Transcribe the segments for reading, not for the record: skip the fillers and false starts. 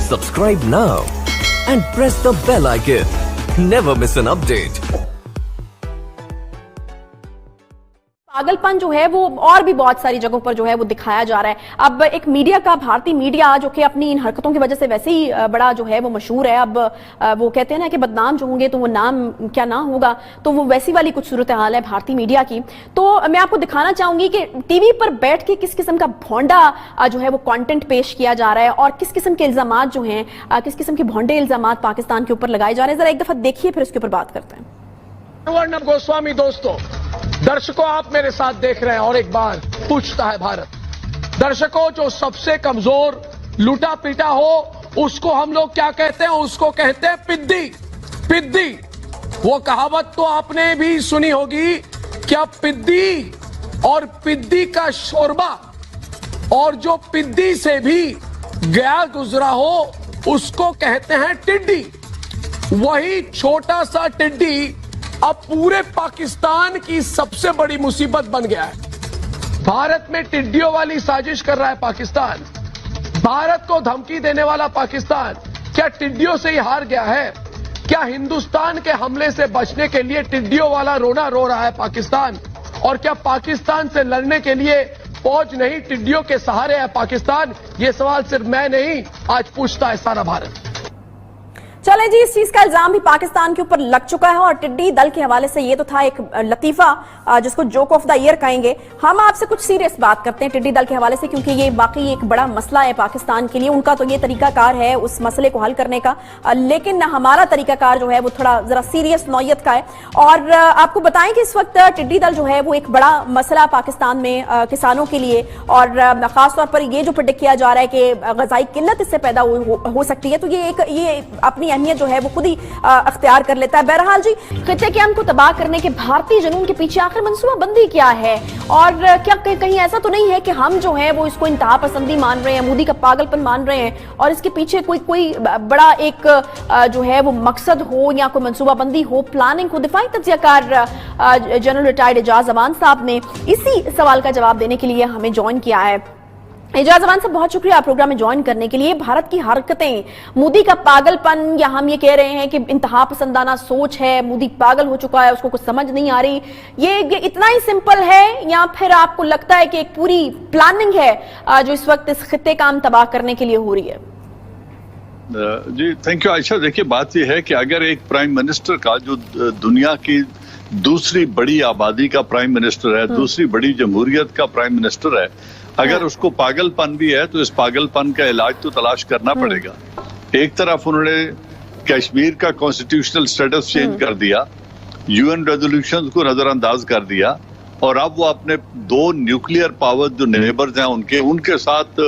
Subscribe now and press the bell icon. Never miss an update. पागलपन जो है वो और भी बहुत सारी जगहों पर जो है वो दिखाया जा रहा है। अब एक मीडिया का, भारतीय मीडिया जो कि अपनी इन हरकतों की वजह से वैसे ही बड़ा जो है वो मशहूर है, अब वो कहते हैं ना कि बदनाम जो होंगे तो वो नाम क्या ना होगा, तो वो वैसी वाली कुछ सूरत हाल है भारतीय मीडिया की। तो मैं आपको दिखाना चाहूंगी कि टीवी पर बैठ के किस किस्म का भोंडा जो है वो कंटेंट पेश किया जा रहा है और किस किस्म के इल्जामात जो हैं, किस किस्म के भोंडे इल्जामात पाकिस्तान के ऊपर लगाए जा रहे हैं। जरा एक दफा देखिए, फिर उसके ऊपर बात करते हैं। अर्णब गोस्वामी दोस्तों, दर्शकों आप मेरे साथ देख रहे हैं और एक बार पूछता है भारत, दर्शकों जो सबसे कमजोर लूटा पीटा हो उसको हम लोग क्या कहते हैं? उसको कहते हैं पिद्दी। पिद्दी, वो कहावत तो आपने भी सुनी होगी, क्या पिद्दी और पिद्दी का शोरबा, और जो पिद्दी से भी गया गुजरा हो उसको कहते हैं टिड्डी। वही छोटा सा टिड्डी अब पूरे पाकिस्तान की सबसे बड़ी मुसीबत बन गया है। भारत में टिड्डियों वाली साजिश कर रहा है पाकिस्तान, भारत को धमकी देने वाला पाकिस्तान। क्या टिड्डियों से ही हार गया है? क्या हिंदुस्तान के हमले से बचने के लिए टिड्डियों वाला रोना रो रहा है पाकिस्तान? और क्या पाकिस्तान से लड़ने के लिए फौज नहीं, टिड्डियों के सहारे है पाकिस्तान? ये सवाल सिर्फ मैं नहीं, आज पूछता है सारा भारत। चले जी, इस चीज का इल्जाम भी पाकिस्तान के ऊपर लग चुका है और टिड्डी दल के हवाले से ये तो था एक लतीफा जिसको जोक ऑफ द ईयर कहेंगे। हम आपसे कुछ सीरियस बात करते हैं टिड्डी दल के हवाले से, क्योंकि ये बाकी एक बड़ा मसला है पाकिस्तान के लिए। उनका तो ये तरीकाकार है उस मसले को हल करने का, लेकिन हमारा तरीकाकार जो है वो थोड़ा जरा सीरियस नौयत का है। और आपको बताएं कि इस वक्त टिड्डी दल जो है वो एक बड़ा मसला पाकिस्तान में किसानों के लिए, और खासतौर पर ये जो प्रेडिक्ट किया जा रहा है कि ग़ज़ाई किल्लत इससे पैदा हो सकती है, तो ये अपनी अहमियत जो है वो खुद ही अख्तियार कर लेता है। बहरहाल जी, खित्ते के अमन को तबाह करने के भारतीय जुनून के पीछे आखिर मंसूबाबंदी क्या है? और क्या कहीं ऐसा तो नहीं है कि हम जो है वो इसको इंतहा पसंदी मान रहे हैं, मोदी का पागलपन मान रहे हैं, और इसके पीछे कोई बड़ा एक जो है वो मकसद हो या कोई मंसूबाबंदी हो, प्लानिंग हो? दिफाई तज्ज़ियाकार जनरल रिटायर्ड एजाज अमान साहब ने इसी सवाल का जवाब देने के लिए हमें ज्वाइन किया है। एजाज अमान साहब, बहुत शुक्रिया प्रोग्राम में ज्वाइन करने के लिए। भारत की हरकतें, मोदी का पागलपन, या हम ये कह रहे हैं कि इंतहा पसंदाना सोच है, मोदी पागल हो चुका है, उसको कुछ समझ नहीं आ रही, ये इतना ही सिंपल है, या फिर आपको लगता है कि एक पूरी प्लानिंग है जो इस वक्त इस खित्ते का हम तबाह करने के लिए हो रही है? जी थैंक यू आयशा। देखिए, बात यह है कि अगर एक प्राइम मिनिस्टर का, जो दुनिया की दूसरी बड़ी आबादी का प्राइम मिनिस्टर है, दूसरी बड़ी जमहूरियत का प्राइम मिनिस्टर है, अगर उसको पागलपन भी है तो इस पागलपन का इलाज तो तलाश करना पड़ेगा। एक तरफ उन्होंने कश्मीर का कॉन्स्टिट्यूशनल स्टेटस चेंज कर दिया, यूएन रेजोल्यूशंस को नजरअंदाज कर दिया, और अब वो अपने दो न्यूक्लियर पावर जो नेबर्स हैं उनके साथ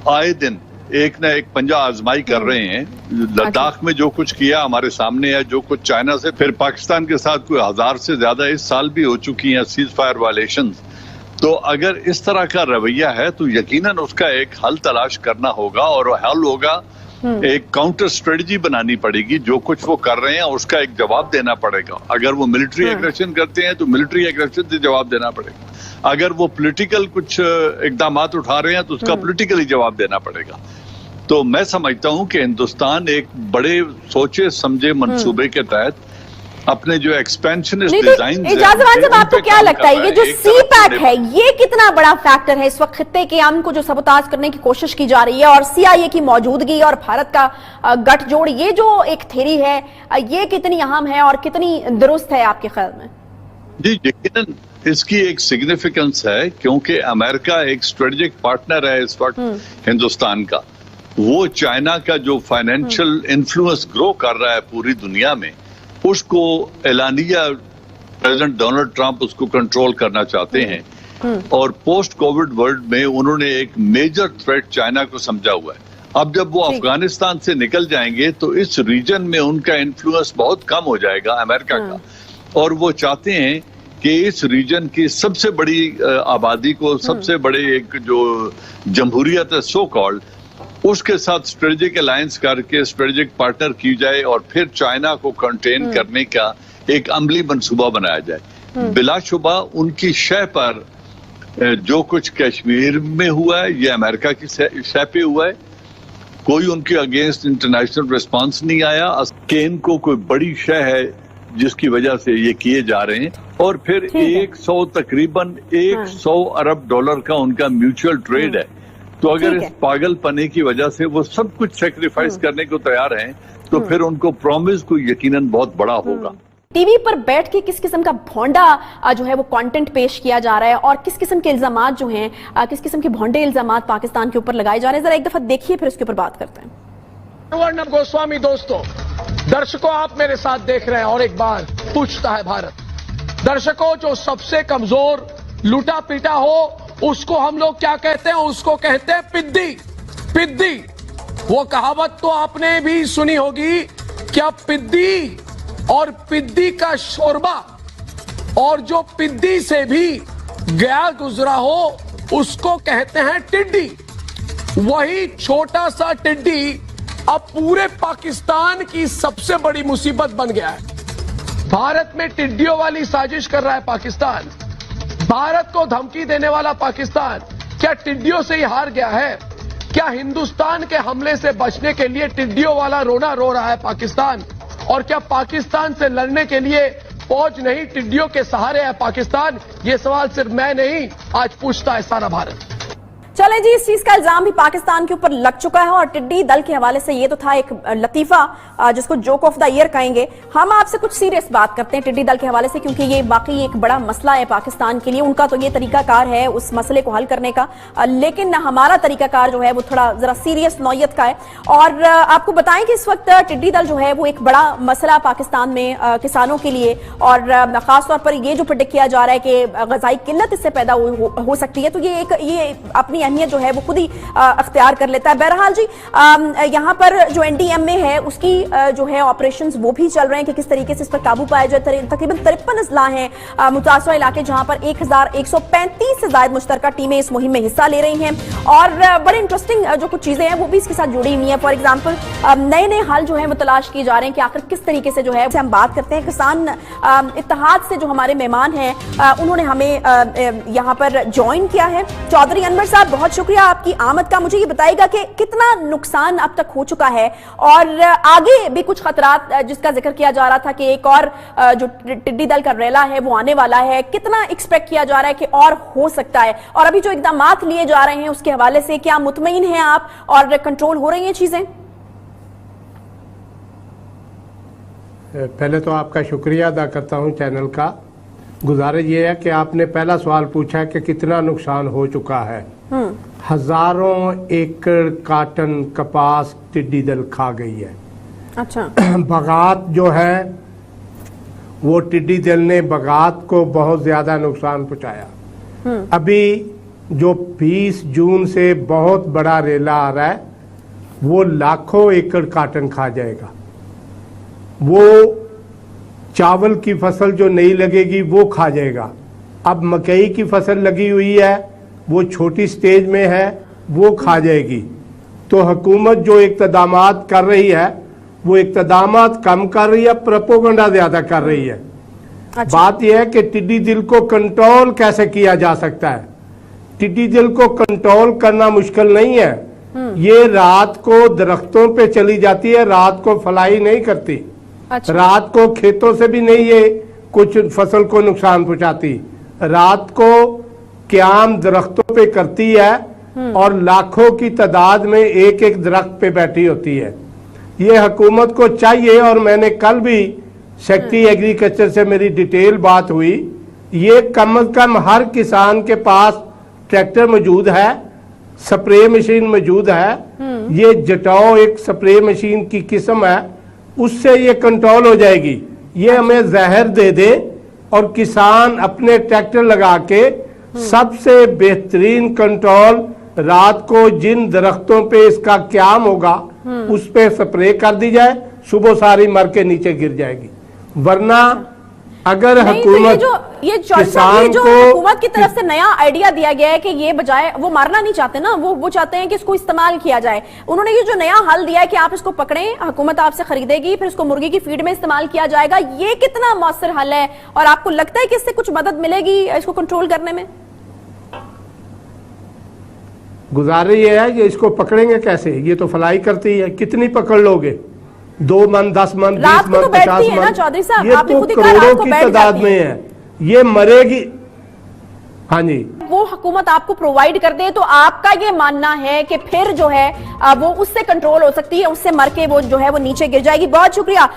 आए दिन एक ना एक पंजा आजमाई कर रहे हैं। लद्दाख में जो कुछ किया हमारे सामने है, जो कुछ चाइना से, फिर पाकिस्तान के साथ कोई 1000 से ज्यादा इस साल भी हो चुकी हैं सीज फायर वायलेशंस। तो अगर इस तरह का रवैया है तो यकीनन उसका एक हल तलाश करना होगा, और हल होगा एक काउंटर स्ट्रेटजी बनानी पड़ेगी। जो कुछ वो कर रहे हैं उसका एक जवाब देना पड़ेगा। अगर वो मिलिट्री एग्रेशन करते हैं तो मिलिट्री एग्रेशन से जवाब देना पड़ेगा। अगर वो पॉलिटिकल कुछ इकदामात उठा रहे हैं तो उसका पॉलिटिकली जवाब देना पड़ेगा। तो मैं समझता हूं कि हिंदुस्तान एक बड़े सोचे समझे मंसूबे के तहत अपने जो एक्सपेंशनिस्ट डिजाइन, एजाज अमान साहब, आपको क्या लगता है ये जो CPAC है ये कितना बड़ा फैक्टर है इस वक्त खित्ते के अमन को जो सबोताज करने की कोशिश की जा रही है, और CIA की मौजूदगी और भारत का गठजोड़, ये जो एक थ्योरी है ये कितनी अहम है और कितनी दुरुस्त है आपके ख्याल में? जी यकीनन इसकी एक सिग्निफिकेंस है, क्योंकि अमेरिका एक स्ट्रेटेजिक पार्टनर है इस वक्त हिंदुस्तान का। वो चाइना का जो फाइनेंशियल इन्फ्लुएंस ग्रो कर रहा है पूरी दुनिया में, उसको एलानिया प्रेसिडेंट डोनाल्ड ट्रंप उसको कंट्रोल करना चाहते हैं, और पोस्ट कोविड वर्ल्ड में उन्होंने एक मेजर थ्रेट चाइना को समझा हुआ है। अब जब वो अफगानिस्तान से निकल जाएंगे तो इस रीजन में उनका इन्फ्लुएंस बहुत कम हो जाएगा अमेरिका का, और वो चाहते हैं कि इस रीजन की सबसे बड़ी आबादी को, सबसे बड़े एक जो जमहूरियत है सो कॉल्ड, उसके साथ स्ट्रेटेजिक अलायंस करके स्ट्रेटेजिक पार्टनर की जाए, और फिर चाइना को कंटेन करने का एक अमली मंसूबा बनाया जाए। बिलाशुबा उनकी शह पर जो कुछ कश्मीर में हुआ है ये अमेरिका की शह पे हुआ है, कोई उनके अगेंस्ट इंटरनेशनल रिस्पांस नहीं आया। केन को कोई बड़ी शय है जिसकी वजह से ये किए जा रहे हैं। और फिर 100 तकरीबन 100 अरब डॉलर का उनका म्यूचुअल ट्रेड है। तो अगर इस पागलपने की वजह से वो सब कुछ सेक्रीफाइस करने को तैयार हैं, तो फिर उनको प्रॉमिस को यकीनन बहुत बड़ा होगा। टीवी पर बैठ के किस किस्म का भोंडा जो है वो कंटेंट पेश किया जा रहा है और किस किस्म के इल्जामात जो हैं, किस किस्म के भोंडे इल्जामात पाकिस्तान के ऊपर लगाए जा रहे हैं, जरा एक दफा देखिए फिर उसके ऊपर बात करते हैं। अर्नब गोस्वामी दोस्तों, दर्शकों आप मेरे साथ देख रहे हैं और एक बार पूछता है भारत। दर्शकों, जो सबसे कमजोर लूटा पीटा हो उसको हम लोग क्या कहते हैं? उसको कहते हैं पिद्दी। पिद्दी, वो कहावत तो आपने भी सुनी होगी, क्या पिद्दी और पिद्दी का शोरबा, और जो पिद्दी से भी गया गुजरा हो उसको कहते हैं टिड्डी। वही छोटा सा टिड्डी अब पूरे पाकिस्तान की सबसे बड़ी मुसीबत बन गया है। भारत में टिड्डियों वाली साजिश कर रहा है पाकिस्तान। भारत को धमकी देने वाला पाकिस्तान क्या टिड्डियों से ही हार गया है? क्या हिंदुस्तान के हमले से बचने के लिए टिड्डियों वाला रोना रो रहा है पाकिस्तान? और क्या पाकिस्तान से लड़ने के लिए फौज नहीं, टिड्डियों के सहारे है पाकिस्तान? ये सवाल सिर्फ मैं नहीं, आज पूछता है सारा भारत। चले जी, इस चीज का इल्जाम भी पाकिस्तान के ऊपर लग चुका है और टिड्डी दल के हवाले से ये तो था एक लतीफा जिसको जोक ऑफ द ईयर कहेंगे। हम आपसे कुछ सीरियस बात करते हैं टिड्डी दल के हवाले से, क्योंकि ये बाकी एक बड़ा मसला है पाकिस्तान के लिए। उनका तो ये तरीकाकार है उस मसले को हल करने का, लेकिन हमारा तरीकाकार जो है वो थोड़ा जरा सीरियस नौयत का है। और आपको बताएं कि इस वक्त टिड्डी दल जो है वो एक बड़ा मसला पाकिस्तान में किसानों के लिए, और खासतौर पर ये जो प्रेडिक्ट किया जा रहा है कि गजाई किल्लत इससे पैदा हो सकती है, तो ये अपनी अहमियत जो है वो खुद ही अख्तियार कर लेता है। बहरहाल जी, यहाँ पर जो NDMA है उसकी जो है ऑपरेशंस वो भी चल रहे हैं कि किस तरीके से इस पर काबू पाया जाए। तकरीबन 53 अजला हैं मुतासरा इलाके जहां पर 1135 से ज्यादा मुश्तरका टीमें इस मुहिम में हिस्सा ले रही हैं। और बड़े इंटरेस्टिंग जो कुछ चीजें हैं वो भी इसके साथ जुड़ी हुई हैं। फॉर एग्जाम्पल, नए नए हल जो है वो तलाश किए जा रहे हैं कि आखिर किस तरीके से जो है हम बात करते हैं। किसान इत्तेहाद से जो हमारे मेहमान हैं उन्होंने हमें यहाँ पर ज्वाइन किया है। चौधरी अनवर साहब, बहुत शुक्रिया आपकी आमद का। मुझे ये बताइएगा कि कितना नुकसान अब तक हो चुका है और आगे भी कुछ खतरात जिसका जिक्र किया जा रहा था कि एक और जो टिड्डी दल का रेला है वो आने वाला है, कितना एक्सपेक्ट किया जा रहा है कि और हो सकता है? और अभी जो इकदामात लिए जा रहे हैं उसके हवाले से क्या मुतमईन हैं आप और कंट्रोल हो रही हैं चीजें? पहले तो आपका शुक्रिया अदा करता हूं चैनल का। गुजारिश ये है कि आपने पहला सवाल पूछा कि कितना नुकसान हो चुका है। हजारों एकड़ काटन कपास टिड्डी दल खा गई है। अच्छा। बगात जो है वो टिड्डी दल ने बगात को बहुत ज्यादा नुकसान पहुंचाया। अभी जो 20 जून से बहुत बड़ा रेला आ रहा है वो लाखों एकड़ काटन खा जाएगा। वो चावल की फसल जो नहीं लगेगी वो खा जाएगा। अब मकई की फसल लगी हुई है वो छोटी स्टेज में है, वो खा जाएगी। तो हुकूमत जो इक़्तिदामात कर रही है वो इक़्तिदामात कम कर रही है, प्रोपेगेंडा ज्यादा कर रही है। अच्छा। बात यह है कि टिड्डी दल को कंट्रोल कैसे किया जा सकता है। टिड्डी दल को कंट्रोल करना मुश्किल नहीं है। ये रात को दरख्तों पे चली जाती है, रात को फलाई नहीं करती। अच्छा। रात को खेतों से भी नहीं ये कुछ फसल को नुकसान पहुंचाती, रात को क्याम दरख्तों पे करती है और लाखों की तादाद में एक एक दरख्त पे बैठी होती है। ये हुकूमत को चाहिए, और मैंने कल भी सेक्रेटरी एग्रीकल्चर से मेरी डिटेल बात हुई, ये कम अज कम हर किसान के पास ट्रैक्टर मौजूद है, स्प्रे मशीन मौजूद है। ये जटाओ एक स्प्रे मशीन की किस्म है, उससे ये कंट्रोल हो जाएगी। ये हमें जहर दे दे और किसान अपने ट्रैक्टर लगा के सबसे बेहतरीन कंट्रोल रात को जिन दरख्तों पे इसका क्याम होगा उस पे स्प्रे कर दी जाए, सुबह सारी मर के नीचे गिर जाएगी। वरना अगर हुकूमत तो ये जो हुकूमत की तरफ से नया आइडिया दिया गया है कि ये बजाय वो मारना नहीं चाहते ना, वो चाहते हैं कि इसको इस्तेमाल किया जाए। उन्होंने ये जो नया हल दिया है कि आप इसको पकड़ें, हुकूमत आपसे खरीदेगी, फिर इसको मुर्गी की फीड में इस्तेमाल किया जाएगा, ये कितना मौसर हल है? और आपको लगता है कि इससे कुछ मदद मिलेगी इसको कंट्रोल करने में? गुजारिश ये है कि इसको पकड़ेंगे कैसे? ये तो फ्लाई करती है, कितनी पकड़ लोगे? 2 मन, 10 मन, 20 रात को मन, तो 50 बैठती है ना मन, चौधरी साहब, ये आपने तो खुद ही कहा रात करोड़ों को की बैठ तादाद जाती में है। है, ये मरेगी। हाँ जी, वो हुकूमत आपको प्रोवाइड कर दे तो आपका ये मानना है कि फिर जो है वो उससे कंट्रोल हो सकती है, उससे मर के वो जो है वो नीचे गिर जाएगी। बहुत शुक्रिया।